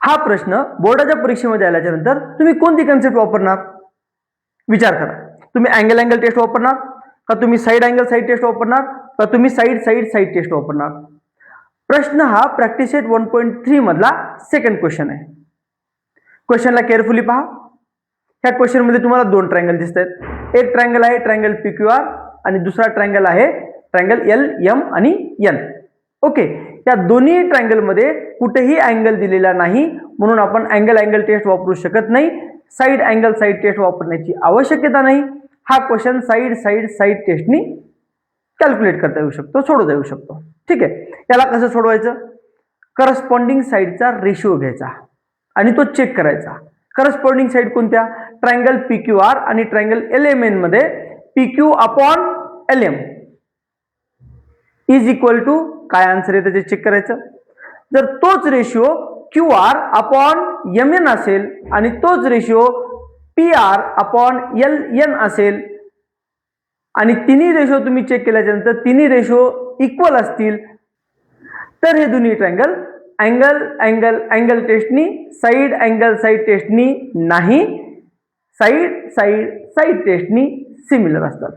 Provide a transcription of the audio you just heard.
हा प्रश्न बोर्डाच्या परीक्षेमध्ये आल्याच्या नंतर तुम्ही कोणती कन्सेप्ट वापरणार? विचार करा. तुम्ही अँगल अँगल टेस्ट वापरणार का तुम्ही साइड अँगल साइड टेस्ट वापरणार का तुम्ही साइड साइड साइड टेस्ट वापरणार? प्रश्न हा प्रॅक्टिस सेट 1.3 मधला सेकंड क्वेश्चन आहे. क्वेश्चनला केअरफुली पहा. ह्या क्वेश्चन मध्ये तुम्हाला दोन ट्रायंगल दिसत आहेत. एक ट्रायंगल आहे ट्रायंगल PQR आणि दुसरा ट्रायंगल आहे ट्रायंगल LM आणि N. ओके, या दोन्ही ट्रायंगल मध्ये कुठेही अँगल दिलेला नाही, म्हणून आपण अँगल अँगल टेस्ट वापरू शकत नाही. साइड अँगल साइड टेस्ट वापरण्याची आवश्यकता नाही. हा क्वेश्चन साइड साइड साइड टेस्टनी कॅल्क्युलेट करता येऊ शकतो, सोडवता येऊ शकतो. ठीक आहे, याला कसं सोडवायचं? करस्पॉन्डिंग साइडचा रेशिओ घ्यायचा आणि तो चेक करायचा. करस्पॉन्डिंग साइड कोणत्या? ट्रायंगल PQR आणि ट्रायंगल LMN मध्ये PQ upon LM is equal to काय आन्सर आहे त्याचे चेक करायचं. जर तोच रेशिओ QR अपॉन MN असेल आणि तोच रेशिओ PR अपॉन LN असेल आणि तिन्ही रेशो तुम्ही चेक केल्यानंतर तिन्ही रेशो इक्वल असतील, तर हे दोन्ही ट्रायंगल अँगल अँगल अँगल टेस्टनी साइड अँगल साइड टेस्टनी नाही, साइड साइड साइड टेस्टनी सिमिलर असतात.